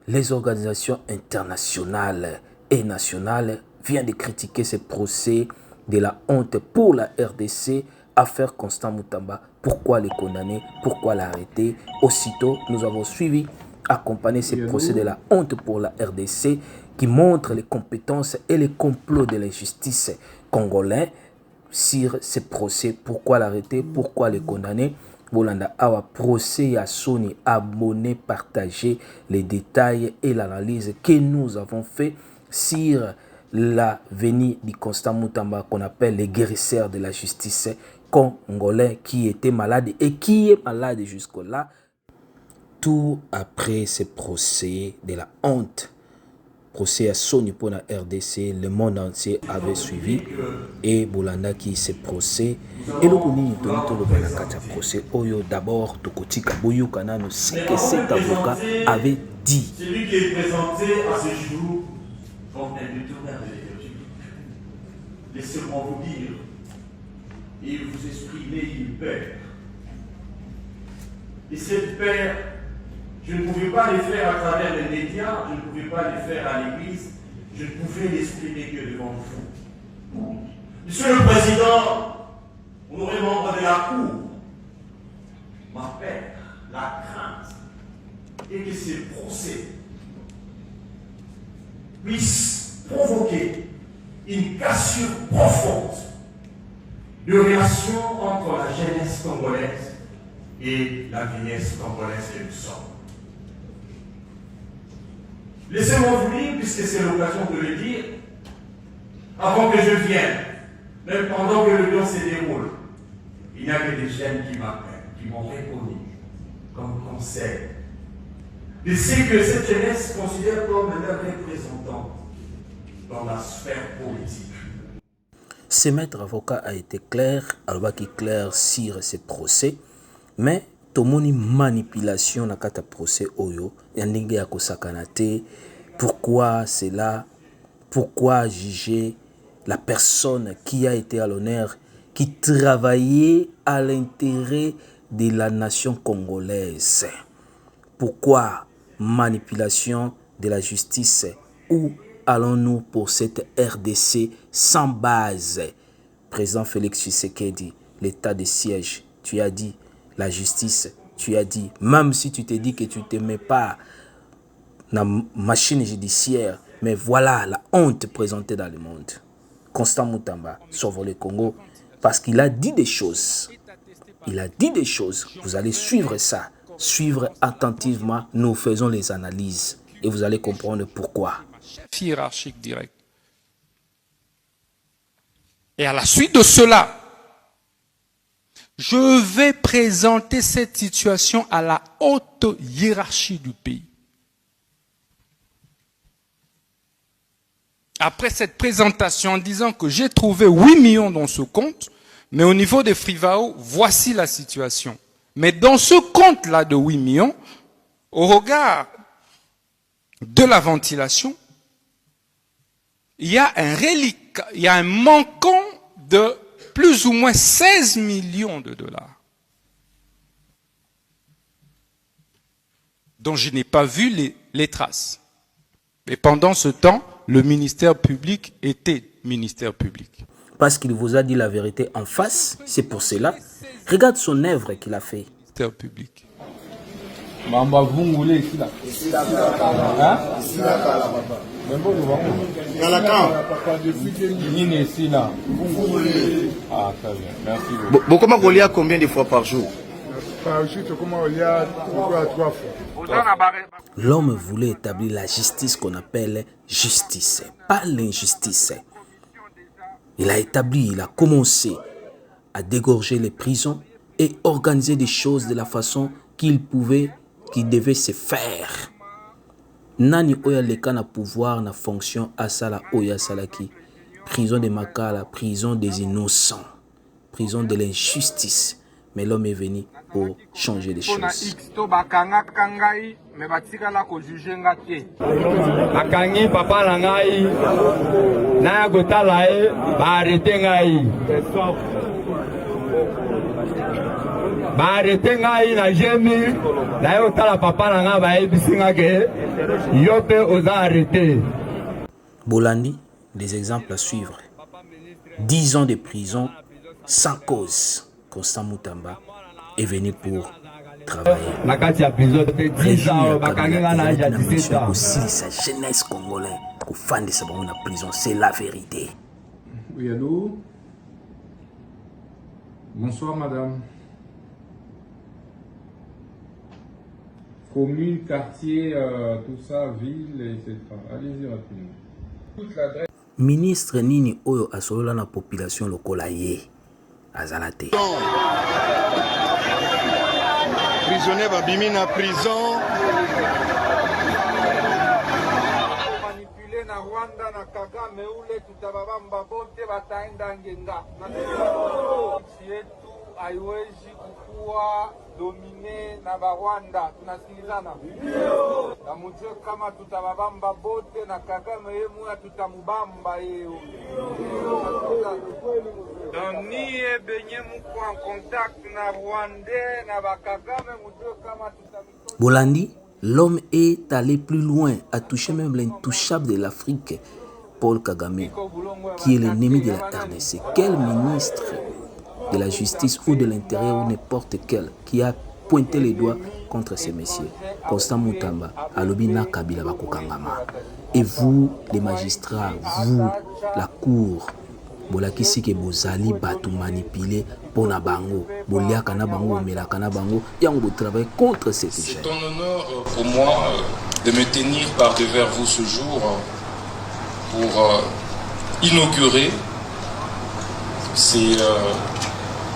les organisations internationales et nationales viennent de critiquer ce procès de la honte pour la RDC, affaire Constant Moutamba. Pourquoi les condamner? Pourquoi l'arrêter? Aussitôt, nous avons suivi, accompagné ce procès de la honte pour la RDC qui montre les compétences et les complots de l'injustice congolais sur ce procès. Pourquoi l'arrêter? Pourquoi les condamner? Bolanda Awa procès à Sony, abonné, partagé les détails et l'analyse que nous avons fait sur la venue du Constant Moutamba qu'on appelle les guérisseurs de la justice congolais qui était malade et qui est malade jusque-là. Tout après ce procès de la honte, procès à Sony pour la RDC, le monde entier avait suivi et Bolanda qui se procès et le kuni to le banakata procès oyo d'abord tokotika boyo kanano ce que cet avocat avait dit. Celui qui est présenté à ce jour comme un détourneur de l'évangile. Laissez-moi vous dire, il vous exprimait une peur. Et cette peur, je ne pouvais pas les faire à travers les médias, je ne pouvais pas les faire à l'église, je ne pouvais l'exprimer que devant vous. Monsieur le Président, honoré membre de la Cour, ma peur, la crainte, et que ces procès puissent provoquer une cassure profonde de relations entre la jeunesse congolaise et la vieillesse congolaise que nous sommes. Laissez-moi vous dire, puisque c'est l'occasion de le dire, avant que je vienne, même pendant que le se déroule, il n'y a que des jeunes qui m'appellent, qui m'ont reconnu comme conseil de ce que cette jeunesse considère comme un représentant dans la sphère politique. Ce maître avocat a été clair, alors qui clair sur ce procès, mais tomoni manipulation na kata procès oyo yandenge ya kosakanate. Pourquoi c'est là? Pourquoi juger la personne qui a été à l'honneur, qui travaillait à l'intérêt de la nation congolaise? Pourquoi manipulation de la justice? Où allons-nous pour cette RDC sans base? Président Félix Tshisekedi, l'état de siège, tu as dit, la justice, tu as dit, même si tu te dis que tu ne te mets pas dans la machine judiciaire, mais voilà la honte présentée dans le monde. Constant Moutamba sauve le Congo parce qu'il a dit des choses. Il a dit des choses. Vous allez suivre ça. Suivre attentivement. Nous faisons les analyses et vous allez comprendre pourquoi. Chef hiérarchique direct. Et à la suite de cela, je vais présenter cette situation à la haute hiérarchie du pays. Après cette présentation en disant que j'ai trouvé 8 millions dans ce compte, mais au niveau des Frivao, voici la situation. Mais dans ce compte-là de 8 millions, au regard de la ventilation, il y a un relique, il y a un manquant de plus ou moins 16 millions de dollars, dont je n'ai pas vu les traces. Et pendant ce temps, le ministère public était ministère public. Parce qu'il vous a dit la vérité en face, c'est pour cela. Regarde son œuvre qu'il a fait. Ministère public. Mamba vungule ici là. Ici là. Hein? Ici là. Même bon nous vamos. Papa depuis que nous ici là. Ah très bien. Merci beaucoup. Bon comment on lit combien de fois par jour? Par jour comment on lit 3 fois. L'homme voulait établir la justice qu'on appelle justice, pas l'injustice. Il a établi, il a commencé à dégorger les prisons et organiser des choses de la façon qu'il pouvait, qu'il devait se faire. Nani oya leka na pouvoir, na fonction asala oya salaki. Prison de Makala, prison des innocents, prison de l'injustice. Mais l'homme est venu pour changer les choses. Bakangi papa na ngai na gotala e ba arrêter ngai baarrete ngai na jemi naye otala papa na ngai bayebisi nga ke yo mpe oza arrete. Bolandi, des exemples à suivre. 10 ans de prison sans cause. Constant Moutamba est venu pour travailler. Nakati ya prison te 10 ans bakangi nga na âge ya 17 ans. Aussi sa jeunesse congolaise au fan de sa en prison, c'est la vérité. Oui, allô? Bonsoir, madame. Commune, quartier, tout ça, ville, etc. Allez-y rapidement. Toute l'adresse. Ministre Nini Oyo asolola na population lokola ye azalate. Prisonnier babimi na prison. Manipulé na Rwanda na Kagame ule tutababamba bote bataenda ngenga. Na nchi yetu haiwezi kukua domine na Rwanda. Tunasikilizana? Na mjue kama tutababamba bote na Kagame yemu ya tutamubamba yeo. Donc niye benye muko en contact na Rwanda na Bakagame mjue kama tutamito. Bolandi, l'homme est allé plus loin, a touché même l'intouchable de l'Afrique, Paul Kagame, qui est l'ennemi de la RDC. Quel ministre de la justice ou de l'intérieur ou n'importe quel qui a pointé les doigts contre ces messieurs? Constant Moutamba, Alobina Kabila Bakokangama. Et vous, les magistrats, vous, la cour, bolakisi ke bozali batu manipulé pour na bango, boliaka na bango, melaka na bango, yango bo travailler contre cette C'est gens. un honneur pour moi de me tenir par devers vous ce jour pour inaugurer ces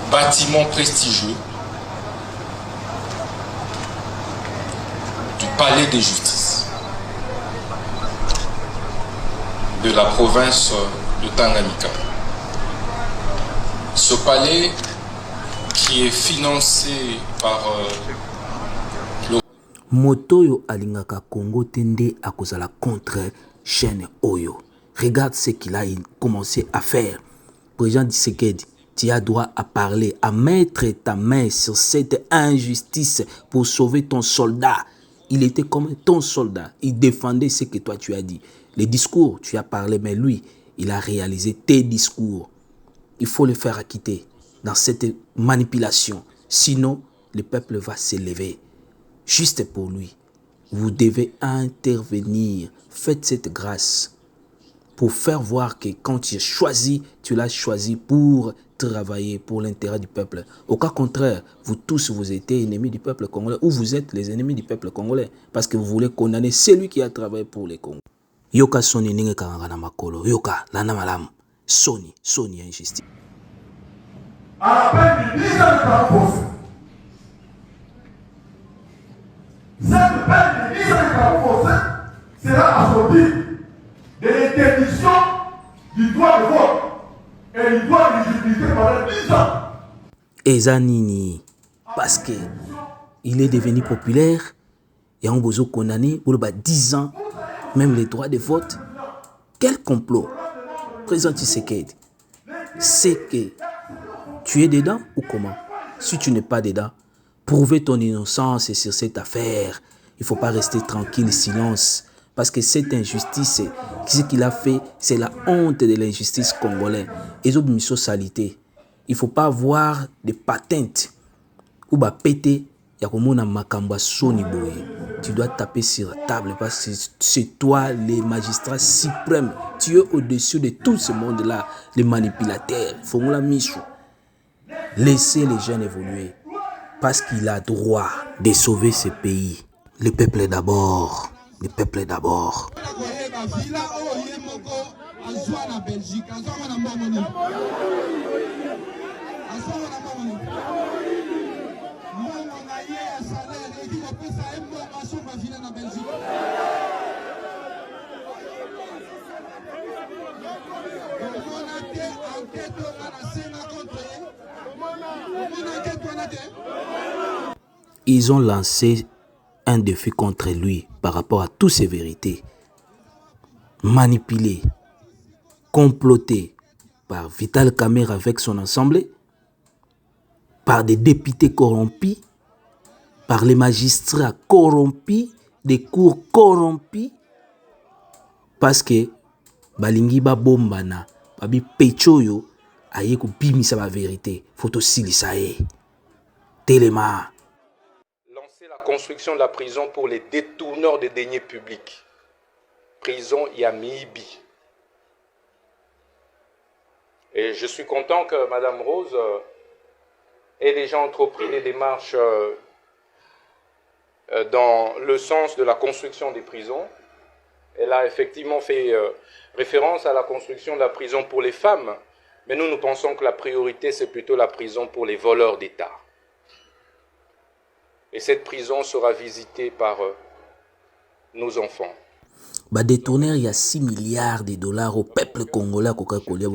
bâtiments prestigieux du Palais de Justice de la province de Tanganyika. Ce palais qui est financé par Motoyo alingaka Congo tende à cause de la contre chaîne Oyo. Regarde ce qu'il a commencé à faire. Président Tshisekedi, tu as droit à parler, à mettre ta main sur cette injustice pour sauver ton soldat. Il était comme ton soldat. Il défendait ce que toi tu as dit. Les discours, tu as parlé, mais lui, il a réalisé tes discours. Il faut le faire acquitter dans cette manipulation. Sinon, le peuple va s'élever. Juste pour lui. Vous devez intervenir. Faites cette grâce pour faire voir que quand tu es choisi, tu l'as choisi pour travailler pour l'intérêt du peuple. Au cas contraire, vous tous, vous êtes ennemis du peuple congolais ou vous êtes les ennemis du peuple congolais parce que vous voulez condamner celui qui a travaillé pour les Congolais. Yoka Soni ninge kangana makolo. Yoka lana malam. Soni injustice. À la peine de 10 ans de carapose. Cette peine de 10 ans de carapose sera assortie de l'interdiction du droit de vote et du droit de justifier pendant 10 ans. Ezanini, parce que il est devenu populaire et on besoin condamné pour 10 ans, même les droits de vote. Quel complot? Président Tshisekedi, c'est que tu es dedans ou comment? Si tu n'es pas dedans, prouver ton innocence sur cette affaire. Il ne faut pas rester tranquille, silence. Parce que cette injustice, ce qu'il a fait, c'est la honte de l'injustice congolaise. Et ils salité. Il ne faut pas avoir des patentes ou péter. Tu dois taper sur la table parce que c'est toi, les magistrats suprêmes. Tu es au-dessus de tout ce monde-là, les manipulateurs. Laissez les jeunes évoluer parce qu'il a droit de sauver ce pays. Le peuple d'abord. Le peuple d'abord. Ils ont lancé un défi contre lui par rapport à toutes ces vérités. Manipulé, comploté par Vital Kamerhe avec son assemblée. par des députés corrompus, par les magistrats corrompus, des cours corrompus, parce que balingi ba bombana, babi pechoyo, aye ko bimisa ba vérité, photo silisa e. Téléma. Lancer la construction de la prison pour les détourneurs des deniers publics. Prison Yamibi. Et je suis content que Madame Rose ait déjà entrepris des démarches dans le sens de la construction des prisons. Elle a effectivement fait référence à la construction de la prison pour les femmes, mais nous pensons que la priorité, c'est plutôt la prison pour les voleurs d'État. Et cette prison sera visitée par nos enfants. Bah détourner il y a 6 milliards de dollars au peuple congolais à Coca-Cola.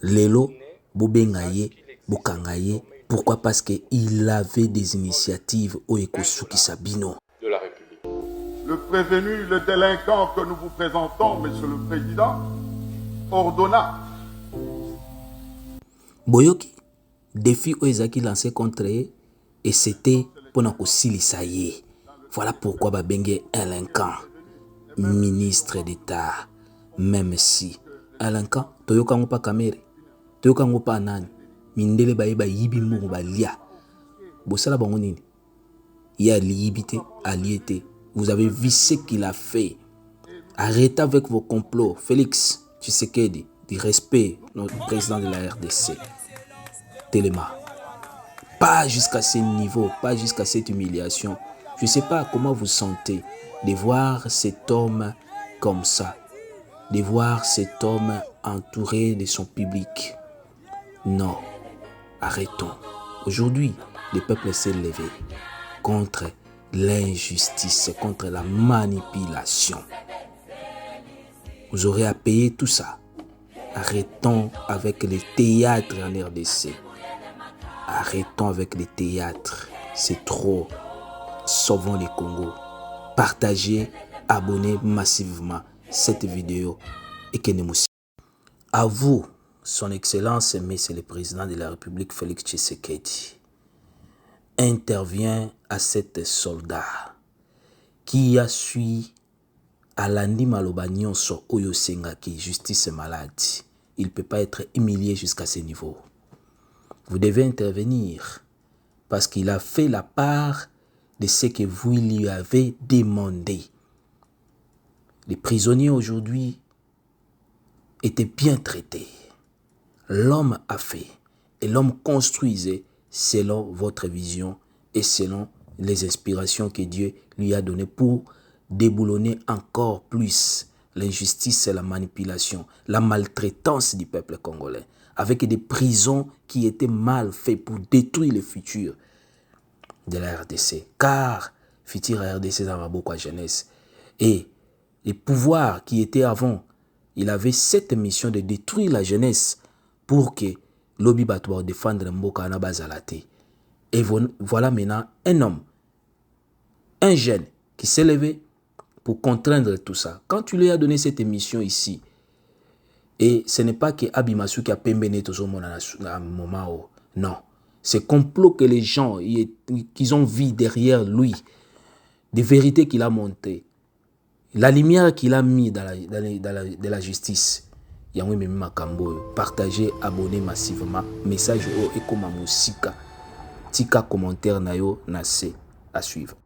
Lelo, Bobengaye, Bokangaye. Pourquoi? Parce qu'il avait des initiatives au Ekosuki Sabino. De la République. Le prévenu, le délinquant que nous vous présentons, Monsieur le Président, ordonna. Boyoki, défi Oezaki lancé contre eux, et c'était pour nous silisaye. Voilà pourquoi Babenge délinquant, ministre d'État, même si délinquant, toyokango pa kamere, toyokango pa nani, mindele ba yibi mo ba lia. Bosala bango nini? Il a liébité, aliété. Vous avez vu ce qu'il a fait. Arrêtez avec vos complots. Félix Tshisekedi, du respect, notre président de la RDC. Téléma. Pas jusqu'à ce niveau, pas jusqu'à cette humiliation. Je ne sais pas comment vous sentez de voir cet homme comme ça. De voir cet homme entouré de son public. Non, arrêtons. Aujourd'hui, le peuple s'est levé contre l'injustice, contre la manipulation. Vous aurez à payer tout ça. Arrêtons avec les théâtres en RDC. Arrêtons avec les théâtres. C'est trop. Sauvons les Congo. Partagez, abonnez massivement cette vidéo et que nous à vous, Son Excellence, Monsieur le Président de la République, Félix Tshisekedi, intervient à cet soldat qui a suivi à l'andi malobagnon sur Oyosenga qui justice malade. Il ne peut pas être humilié jusqu'à ce niveau. Vous devez intervenir parce qu'il a fait la part de ce que vous lui avez demandé. Les prisonniers aujourd'hui étaient bien traités. L'homme a fait et l'homme construisait selon votre vision et selon les inspirations que Dieu lui a données pour déboulonner encore plus l'injustice et la manipulation, la maltraitance du peuple congolais, avec des prisons qui étaient mal faites pour détruire le futur de la RDC. Car futur RDC dans beaucoup de jeunesse. Et les pouvoirs qui étaient avant, il avait cette mission de détruire la jeunesse pour que l'Obi Batouar défendre Mboka na bazalate. Et voilà maintenant un homme, un jeune qui s'est levé pour contraindre tout ça. Quand tu lui as donné cette émission ici, et ce n'est pas que Abimasu qui a pembéné tout ce monde à un moment, non. C'est complot que les gens, qu'ils ont vu derrière lui, des vérités qu'il a montées, la lumière qu'il a mis dans la justice. Yango memi makambo, partagez, abonnez massivement, message au Ekoma Musika, tika commentaire na yo na se à suivre.